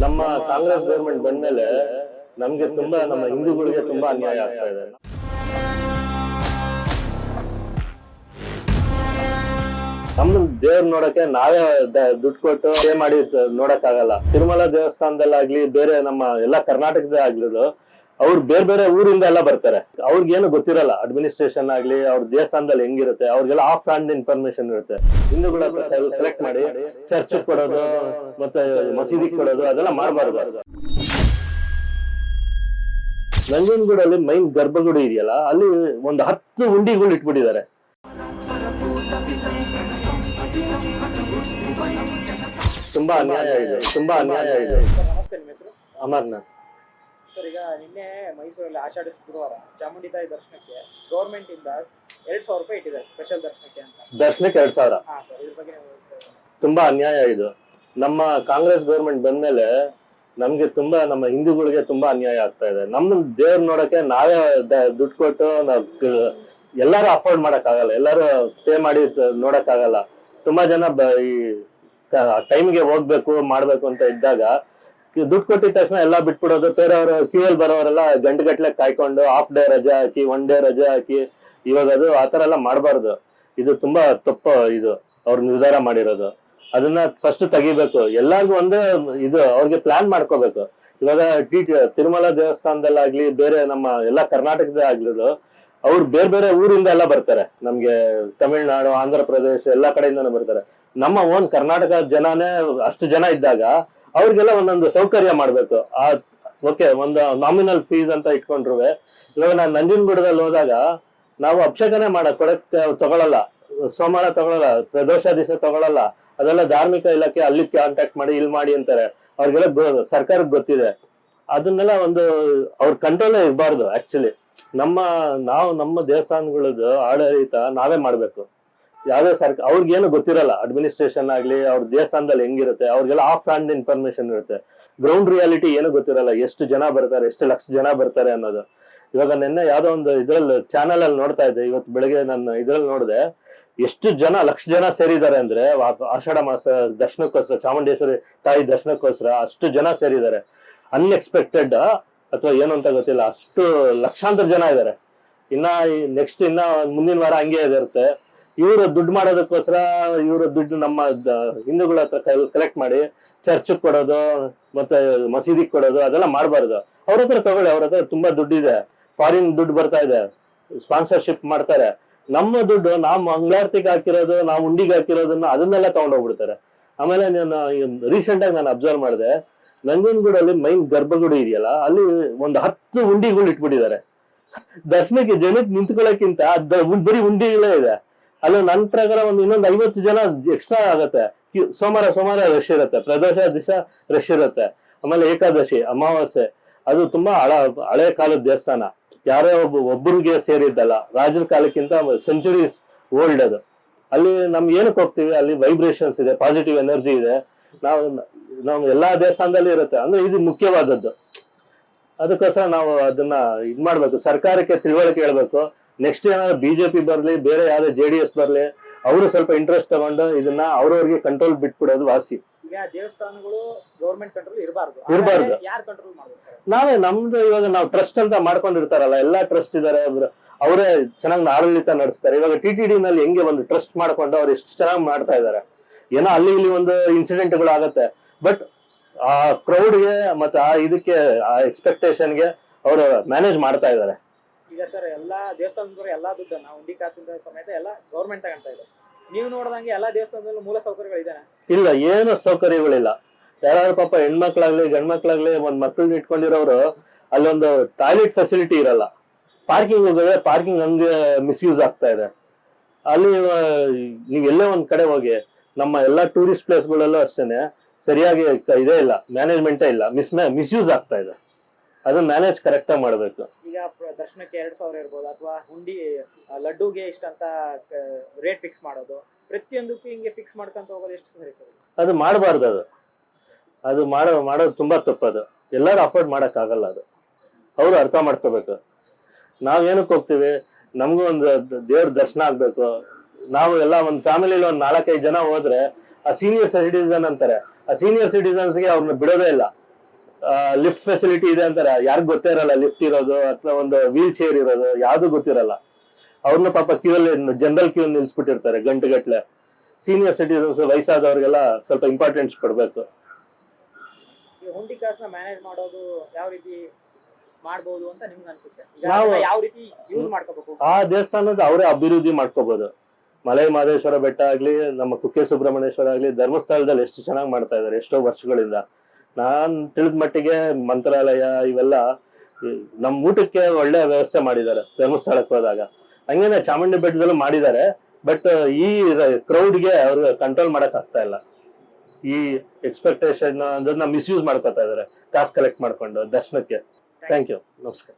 ನಮ್ಮ ಕಾಂಗ್ರೆಸ್ ಗವರ್ಮೆಂಟ್ ಬಂದ್ಮೇಲೆ ನಮ್ಗೆ ತುಂಬಾ ನಮ್ಮ ಹಿಂದೂಗಳಿಗೆ ತುಂಬಾ ಅನ್ಯಾಯ ಆಗ್ತಾ ಇದೆ. ನಮ್ದು ದೇವ್ರ ನೋಡಕ್ಕೆ ನಾವೇ ದುಡ್ಡು ಕೊಟ್ಟು ಪೇ ಮಾಡಿ ನೋಡಕ್ ಆಗಲ್ಲ. ತಿರುಮಲ ದೇವಸ್ಥಾನದಲ್ಲಾಗ್ಲಿ ಬೇರೆ ನಮ್ಮ ಎಲ್ಲಾ ಕರ್ನಾಟಕದ ಆಗ್ಲಿದ್ರು ಅವ್ರು ಬೇರೆ ಬೇರೆ ಊರಿಂದ ಎಲ್ಲ ಬರ್ತಾರೆ. ಅವ್ರಿಗೇನು ಗೊತ್ತಿರಲ್ಲ ಅಡ್ಮಿನಿಸ್ಟ್ರೇಷನ್ ಆಗ್ಲಿ ಅವ್ರ ದೇವಸ್ಥಾನದಲ್ಲಿ ಹೆಂಗಿರುತ್ತೆ, ಅವ್ರಿಗೆಲ್ಲ ಆಫ್ ಹ್ಯಾಂಡ್ ಇನ್ಫಾರ್ಮೇಶನ್ ಇರುತ್ತೆ. ಹಿಂದೂಗಳ ಸೆಲೆಕ್ಟ್ ಮಾಡಿ ಚರ್ಚ್ ಕೊಡೋದು ಮತ್ತೆ ಮಸೀದಿಗೆ ಕೊಡೋದು ಅದೆಲ್ಲ ಮಾಡಬಾರ್ದು. ನಂಜನಗೂಡಲ್ಲಿ ಮೈನ್ ಗರ್ಭಗುಡಿ ಇದೆಯಲ್ಲ, ಅಲ್ಲಿ ಒಂದು 10 ಉಂಡಿಗಳು ಇಟ್ಬಿಟ್ಟಿದ್ದಾರೆ. ತುಂಬಾ ಅನ್ಯಾಯ ಇದೆ, ತುಂಬಾ ಅನ್ಯಾಯ ಇದೆ. ಅಮರ್ನಾಥ್ ಸರ್, ಈಗ ನಿನ್ನೆ ಮೈಸೂರಲ್ಲಿ ಆಷಾಢ ಶುಕ್ರವಾರ ಚಾಮುಂಡಿ ತಾಯಿ ದರ್ಶನಕ್ಕೆ ಗೌರ್ಮೆಂಟ್ ಇಂದ 2,000 ರೂಪಾಯಿ ಇಟ್ಟಿದ್ದಾರೆ ಸ್ಪೆಷಲ್ ದರ್ಶನಕ್ಕೆ ಅಂತ. ದರ್ಶನಕ್ಕೆ 2,000. ಇದ್ರ ಬಗ್ಗೆ ತುಂಬಾ ಅನ್ಯಾಯ ಇದು. ನಮ್ಮ ಕಾಂಗ್ರೆಸ್ ಗವರ್ಮೆಂಟ್ ಬಂದ್ಮೇಲೆ ನಮ್ಗೆ ತುಂಬಾ ನಮ್ಮ ಹಿಂದೂಗಳಿಗೆ ತುಂಬಾ ಅನ್ಯಾಯ ಆಗ್ತಾ ಇದೆ. ನಮ್ದು ದೇವ್ರ ನೋಡಕ್ಕೆ ನಾವೇ ದುಡ್ಡು ಕೊಟ್ಟು ಎಲ್ಲಾರು ಅಫೋರ್ಡ್ ಮಾಡಕ್ ಆಗಲ್ಲ, ಎಲ್ಲಾರು ಪೇ ಮಾಡಿ ನೋಡಕ್ ಆಗಲ್ಲ. ತುಂಬಾ ಜನ ಈ ಟೈಮ್ಗೆ ಹೋಗ್ಬೇಕು ಮಾಡ್ಬೇಕು ಅಂತ ಇದ್ದಾಗ ದುಡ್ಡು ಕೊಟ್ಟಿದ ತಕ್ಷಣ ಎಲ್ಲಾ ಬಿಟ್ಬಿಡೋದು. ಬೇರೆಯವರು ಕ್ಯೂ ಅಲ್ಲಿ ಬರೋರೆಲ್ಲ ಗಂಟೆಗಟ್ಲೆ ಕಾಯ್ಕೊಂಡು ಹಾಫ್ ಡೇ ರಜಾ ಹಾಕಿ 1 ಡೇ ರಜಾ ಹಾಕಿ ಇವಾಗ ಅದು ಆತರ ಎಲ್ಲ ಮಾಡಬಾರ್ದು. ಇದು ತುಂಬಾ ತಪ್ಪು. ಇದು ಅವ್ರು ನಿರ್ಧಾರ ಮಾಡಿರೋದು ಅದನ್ನ ಫಸ್ಟ್ ತೆಗಿಬೇಕು. ಎಲ್ಲಾರ್ಗು ಒಂದೇ ಇದು ಅವ್ರಿಗೆ ಪ್ಲಾನ್ ಮಾಡ್ಕೋಬೇಕು. ಇವಾಗ ತಿರುಮಲ ದೇವಸ್ಥಾನದಲ್ಲಾಗ್ಲಿ ಬೇರೆ ನಮ್ಮ ಎಲ್ಲಾ ಕರ್ನಾಟಕದ ಆಗ್ಲಿದ್ರು ಅವ್ರು ಬೇರೆ ಬೇರೆ ಊರಿಂದ ಎಲ್ಲ ಬರ್ತಾರೆ. ನಮ್ಗೆ ತಮಿಳ್ನಾಡು, ಆಂಧ್ರ ಪ್ರದೇಶ ಎಲ್ಲಾ ಕಡೆಯಿಂದಾನು ಬರ್ತಾರೆ. ನಮ್ಮ ಓನ್ ಕರ್ನಾಟಕ ಜನನೇ ಅಷ್ಟು ಜನ ಇದ್ದಾಗ ಅವ್ರಿಗೆಲ್ಲ ಒಂದೊಂದು ಸೌಕರ್ಯ ಮಾಡ್ಬೇಕು. ಓಕೆ, ಒಂದು ನಾಮಿನಲ್ ಫೀಸ್ ಅಂತ ಇಟ್ಕೊಂಡ್ರುವೆ. ಇವಾಗ ನಾನು ನಂಜನಗೂಡದಲ್ಲಿ ಹೋದಾಗ ನಾವು ಅಭಿಷೇಕನೇ ಕೊಡಕ್ ತಗೊಳಲ್ಲ, ಸೋಮವಾರ ತಗೊಳಲ್ಲ, ಪ್ರದೋಷ ದಿವಸ ತಗೊಳಲ್ಲ. ಅದೆಲ್ಲ ಧಾರ್ಮಿಕ ಇಲಾಖೆ ಅಲ್ಲಿ ಕಾಂಟ್ಯಾಕ್ಟ್ ಮಾಡಿ ಇಲ್ಲಿ ಮಾಡಿ ಅಂತಾರೆ. ಅವ್ರಿಗೆಲ್ಲ ಸರ್ಕಾರಕ್ಕೆ ಗೊತ್ತಿದೆ. ಅದನ್ನೆಲ್ಲ ಒಂದು ಅವ್ರ ಕಂಟ್ರೋಲೇ ಇರಬಾರ್ದು. ಆಕ್ಚುಲಿ ನಮ್ಮ ದೇವಸ್ಥಾನಗಳದ್ದು ಆಡಳಿತ ನಾವೇ ಮಾಡ್ಬೇಕು. ಯಾವ್ದೇ ಅವ್ರಿಗೇನು ಗೊತ್ತಿರಲ್ಲ ಅಡ್ಮಿನಿಸ್ಟ್ರೇಷನ್ ಆಗ್ಲಿ ಅವ್ರ ದೇವಸ್ಥಾನದಲ್ಲಿ ಹೆಂಗಿರುತ್ತೆ, ಅವ್ರಿಗೆಲ್ಲ ಆಫ್ ಹ್ಯಾಂಡ್ ಇನ್ಫಾರ್ಮೇಶನ್ ಇರುತ್ತೆ. ಗ್ರೌಂಡ್ ರಿಯಾಲಿಟಿ ಏನು ಗೊತ್ತಿರಲ್ಲ, ಎಷ್ಟು ಜನ ಬರ್ತಾರೆ, ಎಷ್ಟು ಲಕ್ಷ ಜನ ಬರ್ತಾರೆ ಅನ್ನೋದು. ಇವಾಗ ನಿನ್ನೆ ಯಾವ್ದೋ ಒಂದು ಇದ್ರಲ್ಲಿ ಚಾನಲ್ ಅಲ್ಲಿ ನೋಡ್ತಾ ಇದ್ದೆ, ಇವತ್ತು ಬೆಳಗ್ಗೆ ನನ್ನ ಇದ್ರಲ್ಲಿ ನೋಡಿದೆ, ಎಷ್ಟು ಜನ ಲಕ್ಷ ಜನ ಸೇರಿದ್ದಾರೆ ಅಂದ್ರೆ ಆಷಾಢ ಮಾಸ ದರ್ಶನಕ್ಕೋಸ್ಕರ, ಚಾಮುಂಡೇಶ್ವರಿ ತಾಯಿ ದರ್ಶನಕ್ಕೋಸ್ಕರ ಅಷ್ಟು ಜನ ಸೇರಿದ್ದಾರೆ. ಅನ್ಎಕ್ಸ್ಪೆಕ್ಟೆಡ್ ಅಥವಾ ಏನು ಅಂತ ಗೊತ್ತಿಲ್ಲ, ಅಷ್ಟು ಲಕ್ಷಾಂತರ ಜನ ಇದ್ದಾರೆ. ನೆಕ್ಸ್ಟ್ ಮುಂದಿನ ವಾರ ಹಂಗೆ ಇರುತ್ತೆ. ಇವರು ದುಡ್ಡು ಮಾಡೋದಕ್ಕೋಸ್ಕರ ಇವರು ದುಡ್ಡು ನಮ್ಮ ಹಿಂದೂಗಳ ಹತ್ರ ಕಲೆಕ್ಟ್ ಮಾಡಿ ಚರ್ಚ್ ಕೊಡೋದು ಮತ್ತೆ ಮಸೀದಿಗೆ ಕೊಡೋದು ಅದೆಲ್ಲ ಮಾಡಬಾರ್ದು. ಅವ್ರ ಹತ್ರ ತಗೊಳ್ಳಿ, ಅವ್ರ ಹತ್ರ ತುಂಬಾ ದುಡ್ಡಿದೆ, ಫಾರಿನ್ ದುಡ್ಡು ಬರ್ತಾ ಇದೆ, ಸ್ಪಾನ್ಸರ್ಶಿಪ್ ಮಾಡ್ತಾರೆ. ನಮ್ಮ ದುಡ್ಡು ನಾವು ಮಂಗಳಾರತಿಗೆ ಹಾಕಿರೋದು, ನಾವು ಉಂಡಿಗೆ ಹಾಕಿರೋದನ್ನ ಅದನ್ನೆಲ್ಲ ತಗೊಂಡೋಗ್ಬಿಡ್ತಾರೆ. ಆಮೇಲೆ ನಾನು ರೀಸೆಂಟ್ ಆಗಿ ನಾನು ಅಬ್ಸರ್ವ್ ಮಾಡಿದೆ, ನಂಜನಗೂಡಲ್ಲಿ ಮೈನ್ ಗರ್ಭಗುಡಿ ಇದೆಯಲ್ಲ, ಅಲ್ಲಿ ಒಂದು 10 ಉಂಡಿಗಳು ಇಟ್ಬಿಟ್ಟಿದ್ದಾರೆ. ದರ್ಶನಕ್ಕೆ ಜನಕ್ಕೆ ನಿಂತ್ಕೊಳ್ಳೋಕ್ಕಿಂತ ಬರೀ ಉಂಡಿಗಳೇ ಇದೆ. ಅಲ್ಲಿ ನನ್ನ ಪ್ರಕಾರ ಇನ್ನೊಂದು 50 ಜನ ಎಕ್ಸ್ಟ್ರಾ ಆಗತ್ತೆ. ಸೋಮವಾರ ರಶ್ ಇರುತ್ತೆ, ಪ್ರದೋಷ ದಿವಸ ರಶ್ ಇರುತ್ತೆ. ಆಮೇಲೆ ಏಕಾದಶಿ, ಅಮಾವಾಸ್ಯೆ, ಅದು ತುಂಬಾ ಹಳೆ ಕಾಲದ ದೇವಸ್ಥಾನ. ಯಾರೋ ಒಬ್ಬರಿಗೆ ಸೇರಿದ್ದಲ್ಲ, ರಾಜರ ಕಾಲಕ್ಕಿಂತ ಸೆಂಚುರೀಸ್ ಓಲ್ಡ್ ಅದು. ಅಲ್ಲಿ ನಮ್ಗೆ ಏನಕ್ಕೆ ಹೋಗ್ತೀವಿ, ಅಲ್ಲಿ ವೈಬ್ರೇಷನ್ಸ್ ಇದೆ, ಪಾಸಿಟಿವ್ ಎನರ್ಜಿ ಇದೆ. ನಾವು ಎಲ್ಲಾ ದೇವಸ್ಥಾನದಲ್ಲಿ ಇರುತ್ತೆ. ಅಂದ್ರೆ ಇದು ಮುಖ್ಯವಾದದ್ದು. ಅದಕ್ಕೋಸ್ಕರ ನಾವು ಅದನ್ನ ಮಾಡ್ಬೇಕು, ಸರ್ಕಾರಕ್ಕೆ ತಿಳುವಳಿಕೆ ಹೇಳ್ಬೇಕು. ನೆಕ್ಸ್ಟ್ ಏನಾದ್ರು ಬಿಜೆಪಿ ಬರ್ಲಿ, ಬೇರೆ ಯಾವ್ದು JDS ಬರ್ಲಿ, ಅವರು ಸ್ವಲ್ಪ ಇಂಟ್ರೆಸ್ಟ್ ತಗೊಂಡು ಇದನ್ನ ಅವ್ರವ್ರಿಗೆ ಕಂಟ್ರೋಲ್ ಬಿಟ್ಬಿಡೋದು ವಾಸಿ. ಈಗ ದೇವಸ್ಥಾನಗಳು ಗವರ್ಮೆಂಟ್ ಕಂಟ್ರೋಲ್ ಇರಬಾರ್ದು. ಯಾರು ಕಂಟ್ರೋಲ್ ಮಾಡ್ಬೇಕು? ನಾವೇ. ನಮ್ದು ಇವಾಗ ನಾವು ಟ್ರಸ್ಟ್ ಅಂತ ಮಾಡ್ಕೊಂಡಿರ್ತಾರಲ್ಲ, ಎಲ್ಲಾ ಟ್ರಸ್ಟ್ ಇದಾರೆ, ಅವರೇ ಚೆನ್ನಾಗಿ ಆಡಳಿತ ನಡೆಸ್ತಾರೆ. ಇವಾಗ TTD ನಲ್ಲಿ ಹೆಂಗೆ ಒಂದು ಟ್ರಸ್ಟ್ ಮಾಡ್ಕೊಂಡು ಅವ್ರು ಎಷ್ಟು ಚೆನ್ನಾಗಿ ಮಾಡ್ತಾ ಇದಾರೆ. ಏನೋ ಅಲ್ಲಿ ಇಲ್ಲಿ ಒಂದು ಇನ್ಸಿಡೆಂಟ್ಗಳು ಆಗತ್ತೆ, ಬಟ್ ಆ ಕ್ರೌಡ್ಗೆ ಮತ್ತೆ ಇದಕ್ಕೆ ಎಕ್ಸ್ಪೆಕ್ಟೇಷನ್ಗೆ ಅವರು ಮ್ಯಾನೇಜ್ ಮಾಡ್ತಾ ಇದಾರೆ. ಈಗ ಸರ್, ಎಲ್ಲಾ ದೇವಸ್ಥಾನದವರು ಎಲ್ಲಾ ದುಡ್ಡನ್ನ ಉಂಡಿ ಕಾಸಿಂದ ಸಮೇತ ಎಲ್ಲ ಗವರ್ಮೆಂಟ್ ತಗೊಂತಾ ಇದೆ. ನೀವು ನೋಡಿದಂಗೆ ಎಲ್ಲಾ ದೇವಸ್ಥಾನದಲ್ಲೂ ಮೂಲ ಸೌಕರ್ಯಗಳಿದೆ? ಇಲ್ಲ, ಏನು ಸೌಕರ್ಯಗಳಿಲ್ಲ. ಯಾರು ಪಾಪ ಹೆಣ್ಮಕ್ಳಾಗ್ಲಿ ಗಂಡ್ಮಕ್ಳಾಗ್ಲಿ ಒಂದ್ ಮಕ್ಕಳನ್ನ ಇಟ್ಕೊಂಡಿರೋರು ಅಲ್ಲೊಂದು ಟಾಯ್ಲೆಟ್ ಫೆಸಿಲಿಟಿ ಇರಲ್ಲ. ಪಾರ್ಕಿಂಗ್ ಹೋಗಿದ್ರೆ ಪಾರ್ಕಿಂಗ್ ಹಂಗೆ ಮಿಸ್ಯೂಸ್ ಆಗ್ತಾ ಇದೆ. ಅಲ್ಲಿ ನೀವ್ ಎಲ್ಲೇ ಒಂದ್ ಕಡೆ ಹೋಗಿ, ನಮ್ಮ ಎಲ್ಲಾ ಟೂರಿಸ್ಟ್ ಪ್ಲೇಸ್ಗಳಲ್ಲೂ ಅಷ್ಟೇನೆ ಸರಿಯಾಗಿ ಇದೇ ಇಲ್ಲ, ಮ್ಯಾನೇಜ್ಮೆಂಟೇ ಇಲ್ಲ, ಮಿಸ್ಯೂಸ್ ಆಗ್ತಾ ಇದೆ. ಅದನ್ನ ಮ್ಯಾನೇಜ್ ಕರೆಕ್ಟ್ ಆಗಿ ಮಾಡ್ಬೇಕು. ಈಗ ದರ್ಶನಕ್ಕೆ 2,000 ಇರ್ಬೋದು, ಅಥವಾ ಉಂಡಿ ಲಡ್ಡುಗೆ ಇಷ್ಟ ಅಂತ ರೇಟ್ ಫಿಕ್ಸ್ ಮಾಡೋದು, ಪ್ರತಿಯೊಂದಕ್ಕೂ ಹಿಂಗೆ ಫಿಕ್ಸ್ ಮಾಡ್ಕೊಂತ ಹೋಗೋದು ಎಷ್ಟು ಸರಿ? ಅದು ಮಾಡಬಾರ್ದು. ಅದು ಮಾಡೋದು ತುಂಬಾ ತಪ್ಪದು. ಎಲ್ಲರೂ ಅಫೋರ್ಡ್ ಮಾಡಕ್ ಆಗಲ್ಲ. ಅದು ಅವರು ಅರ್ಥ ಮಾಡ್ಕೋಬೇಕು. ನಾವೇನಕ್ಕೆ ಹೋಗ್ತೀವಿ, ನಮಗೂ ಒಂದು ದೇವ್ರ ದರ್ಶನ ಆಗ್ಬೇಕು. ನಾವು ಎಲ್ಲ ಒಂದು ಫ್ಯಾಮಿಲಿಲಿ ಒಂದು 4-5 ಜನ ಹೋದ್ರೆ ಆ ಸೀನಿಯರ್ ಸಿಟಿಸನ್ ಅಂತಾರೆ. ಆ ಸೀನಿಯರ್ ಸಿಟಿಸನ್ಸ್ಗೆ ಅವ್ರನ್ನ ಬಿಡೋದೇ ಇಲ್ಲ. ಲಿಫ್ಟ್ ಫೆಸಿಲಿಟಿ ಇದೆ ಅಂತಾರೆ, ಯಾರಿಗ್ ಗೊತ್ತೇ ಇರಲ್ಲ ಲಿಫ್ಟ್ ಇರೋದು ಅಥವಾ ಒಂದು ವೀಲ್ ಚೇರ್ ಇರೋದು ಯಾವ್ದು ಗೊತ್ತಿರಲ್ಲ. ಅವ್ರನ್ನ ಪಾಪ ಜನರಲ್ ಕ್ಯೂ ನಿಲ್ಸ್ಬಿಟ್ಟಿರ್ತಾರೆ ಗಂಟೆಗಟ್ಲೆ. ಸೀನಿಯರ್ ಸಿಟಿಸನ್ಸ್ ವಯಸ್ಸಾದವ್ರಿಗೆಲ್ಲ ಸ್ವಲ್ಪ ಇಂಪಾರ್ಟೆನ್ಸ್ ಕೊಡ್ಬೇಕು. ಈ ಹುಂಡಿ ಕಾಸನ್ನ ಮ್ಯಾನೇಜ್ ಮಾಡೋದು ಯಾವ ರೀತಿ ಮಾಡಬಹುದು ಅಂತ ನಿಮ್ಗೆ ಅನ್ಸುತ್ತೆ? ಯಾವ ರೀತಿ ಯೂಸ್ ಮಾಡ್ಕೋಬೇಕು? ಆ ದೇವಸ್ಥಾನದ ಅವರೇ ಅಭಿವೃದ್ಧಿ ಮಾಡ್ಕೋಬಹುದು. ಮಲೈ ಮಹದೇಶ್ವರ ಬೆಟ್ಟ ಆಗ್ಲಿ, ನಮ್ಮ ಕುಕ್ಕೆ ಸುಬ್ರಹ್ಮಣ್ಯೇಶ್ವರ ಆಗ್ಲಿ, ಧರ್ಮಸ್ಥಳದಲ್ಲಿ ಎಷ್ಟು ಚೆನ್ನಾಗಿ ಮಾಡ್ತಾ ಇದಾರೆ ಎಷ್ಟೋ ವರ್ಷಗಳಿಂದ. ನಾನ್ ತಿಳಿದ ಮಟ್ಟಿಗೆ ಮಂತ್ರಾಲಯ ಇವೆಲ್ಲ ನಮ್ ಊಟಕ್ಕೆ ಒಳ್ಳೆ ವ್ಯವಸ್ಥೆ ಮಾಡಿದ್ದಾರೆ ಧರ್ಮಸ್ಥಳಕ್ಕೆ ಹೋದಾಗ. ಹಂಗೇನೆ ಚಾಮುಂಡಿ ಬೆಟ್ಟದಲ್ಲೂ ಮಾಡಿದ್ದಾರೆ. ಬಟ್ ಈ ಕ್ರೌಡ್ಗೆ ಅವ್ರು ಕಂಟ್ರೋಲ್ ಮಾಡಕ್ ಆಗ್ತಾ ಇಲ್ಲ. ಈ ಎಕ್ಸ್ಪೆಕ್ಟೇಷನ್ ಅದನ್ನ ಮಿಸ್ಯೂಸ್ ಮಾಡ್ಕೊತಾ ಇದಾರೆ ಕಾಸು ಕಲೆಕ್ಟ್ ಮಾಡ್ಕೊಂಡು ದರ್ಶನಕ್ಕೆ. ಥ್ಯಾಂಕ್ ಯು, ನಮಸ್ಕಾರ.